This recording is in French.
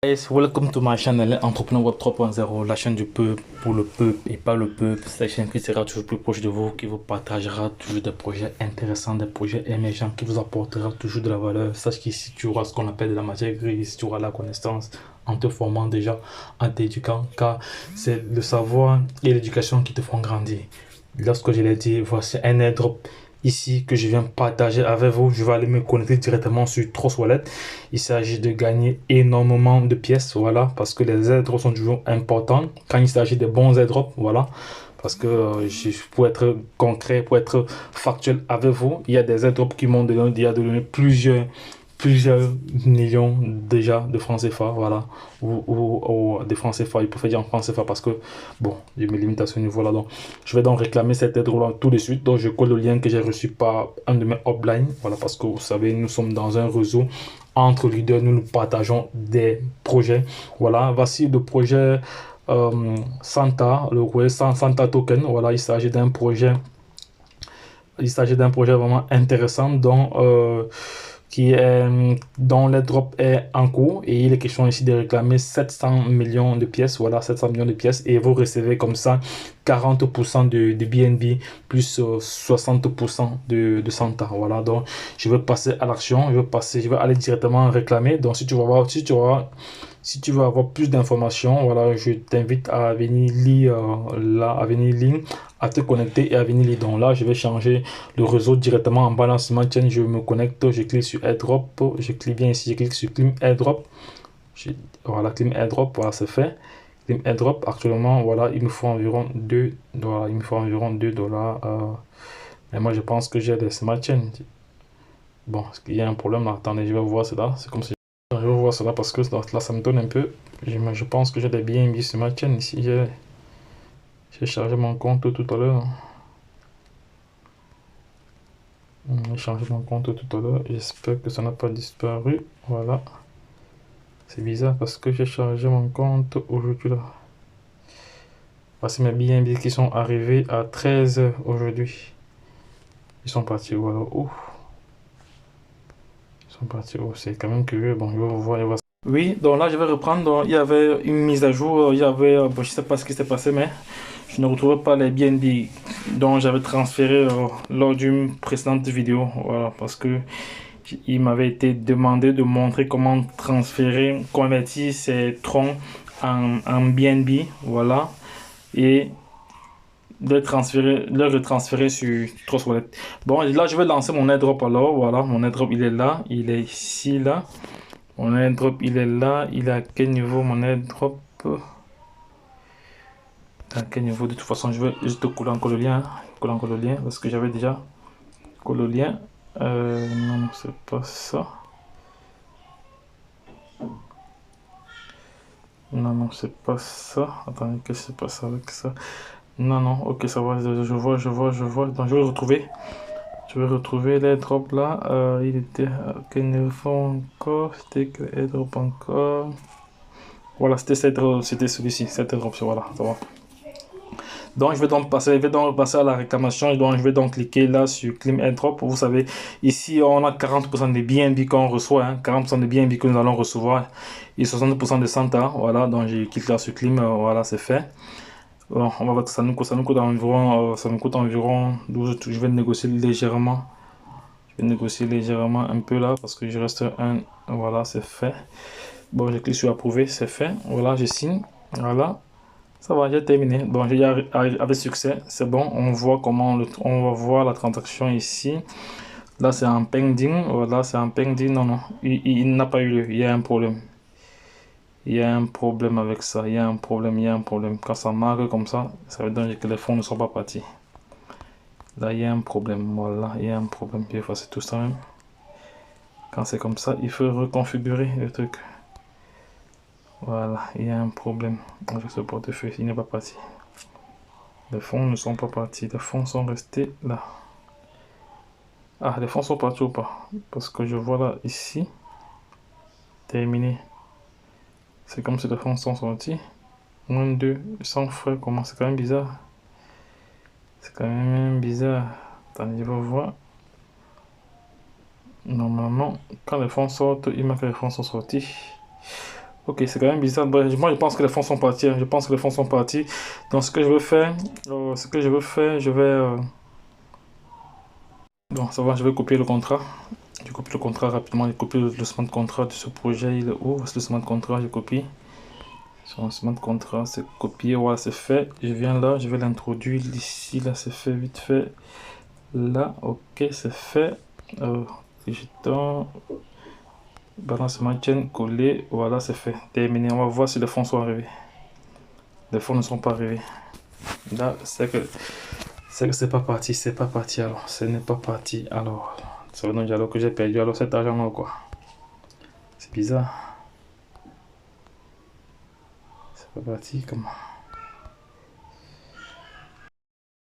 Guys, welcome to my channel Entrepreneur Web 3.0, la chaîne du peuple pour le peuple et pas le peuple. C'est la chaîne qui sera toujours plus proche de vous, qui vous partagera toujours des projets intéressants, des projets émergents, qui vous apportera toujours de la valeur. Sache qu'ici tu auras ce qu'on appelle de la matière grise, tu auras la connaissance en te formant déjà, en t'éduquant, car c'est le savoir et l'éducation qui te font grandir. Lorsque je l'ai dit, voici un airdrop ici que je viens partager avec vous. Je vais aller me connecter directement sur Trust Wallet. Il s'agit de gagner énormément de pièces, voilà, parce que les airdrops sont toujours importants quand il s'agit de bons airdrops, voilà. Parce que pour être concret, pour être factuel avec vous, il y a des airdrops qui m'ont donné plusieurs millions déjà de francs CFA, voilà, ou des francs CFA, il peut dire en francs CFA parce que, bon, j'ai mes limitations au niveau là, donc je vais donc réclamer cet airdrop tout de suite, donc je colle le lien que j'ai reçu par un de mes uplines, voilà, parce que vous savez, nous sommes dans un réseau entre leaders, nous partageons des projets, voilà, voici le projet Santa, Santa Token, voilà, il s'agit d'un projet vraiment intéressant dont l'airdrop est en cours et il est question ici de réclamer 700 millions de pièces, voilà, 700 millions de pièces, et vous recevez comme ça 40% de BNB plus 60% de Santa, voilà. Donc je vais passer à l'action, je vais aller directement réclamer. Donc si tu veux avoir plus d'informations, voilà, je t'invite à venir lire à te connecter et à venir lire. Donc là, je vais changer le réseau directement en balancement chain. Je me connecte, je clique sur airdrop, je clique bien ici, je clique sur Clim airdrop. Voilà, Clim airdrop, voilà, c'est fait. Clim airdrop, actuellement, voilà, il me faut environ 2 dollars. Il me faut environ 2 dollars. Mais moi, je pense que j'ai des smart chains. Bon, est-ce qu'il y a un problème là? Attendez, je vais voir cela. C'est comme si je vais voir cela parce que là, ça me donne un peu. Je pense que j'ai des BNB sur ma chaîne ici. J'ai chargé mon compte tout à l'heure. J'ai changé mon compte tout à l'heure. J'espère que ça n'a pas disparu. Voilà. C'est bizarre parce que j'ai chargé mon compte aujourd'hui là. Voici mes BNB qui sont arrivés à 13h aujourd'hui. Ils sont partis où alors? Ouf. Ils sont partis où? C'est quand même curieux. Bon, je vais voir. Oui, donc là je vais reprendre. Donc, il y avait une mise à jour. Il y avait, bon, je sais pas ce qui s'est passé, mais je ne retrouvais pas les BNB dont j'avais transféré lors d'une précédente vidéo. Voilà, parce que il m'avait été demandé de montrer comment transférer, convertir ces troncs en BNB. Voilà, et de le retransférer sur Trust Wallet. Bon, là je vais lancer mon airdrop alors. Voilà, mon airdrop il est là, il est ici là. Mon airdrop il est là, il est à quel niveau mon airdrop? À quel niveau? De toute façon, je vais juste coller encore le lien, coller encore le lien parce que j'avais déjà collé le lien. Non, c'est pas ça. Non, c'est pas ça. Attendez, qu'est-ce qui se passe avec ça? Non, ok, ça va, je vois. Donc, je vais retrouver. Je vais retrouver l'airdrop là. Il était à quel niveau encore? C'était que airdrop encore. Voilà, c'était celui-ci, cet airdrop, voilà, ça va. Donc, je vais donc passer à la réclamation. Et donc, je vais donc cliquer là sur Claim Airdrop. Vous savez, ici, on a 40% des BNB qu'on reçoit, hein, 40% des BNB que nous allons recevoir et 60% de Santa. Voilà, donc je clique là sur Claim. Voilà, c'est fait. Bon, on va voir que ça nous coûte environ 12. Je vais négocier légèrement. Je vais négocier légèrement un peu là parce que je reste un. Voilà, c'est fait. Bon, je clique sur approuver, c'est fait. Voilà, je signe. Voilà. Ça va, j'ai terminé. Bon, j'ai avec succès. C'est bon. On voit on va voir la transaction ici. Là, c'est un pending. Voilà, c'est un pending. Non, il n'a pas eu lieu. Il y a un problème. Il y a un problème avec ça. Il y a un problème. Quand ça marque comme ça veut dire que les fonds ne sont pas partis. Là, il y a un problème. Voilà, il y a un problème. Je vais effacer tout ça même. Quand c'est comme ça, il faut reconfigurer le truc. Voilà, il y a un problème avec ce portefeuille. Il n'est pas parti. Les fonds ne sont pas partis, les fonds sont restés là. Ah, les fonds sont partis ou pas? Parce que je vois là, ici, terminé. C'est comme si les fonds sont sortis. Moins 2, sans frais, comment? C'est quand même bizarre. C'est quand même bizarre. Attendez, je vais voir. Normalement, quand les fonds sortent, il marque que les fonds sont sortis. Ok, c'est quand même bizarre. Bref, moi, je pense que les fonds sont partis, hein. Je pense que les fonds sont partis. Donc, ce que je vais... Bon, ça va, je vais copier le contrat. Je copie le contrat rapidement. Je copie le smart contrat de ce projet. Il est où? C'est le smart contrat, je copie. Sur un smart contrat, c'est copié. Voilà, c'est fait. Je viens là, je vais l'introduire ici. Là, c'est fait, vite fait. Là, ok, c'est fait. Digitant. Balance chaîne collé. Voilà, c'est fait. Terminé. On va voir si les fonds sont arrivés. Les fonds ne sont pas arrivés. Là, c'est pas parti. C'est pas parti alors. Ce n'est pas parti alors. Ça veut dire alors que j'ai perdu alors cet argent là quoi. C'est bizarre. C'est pas parti comment.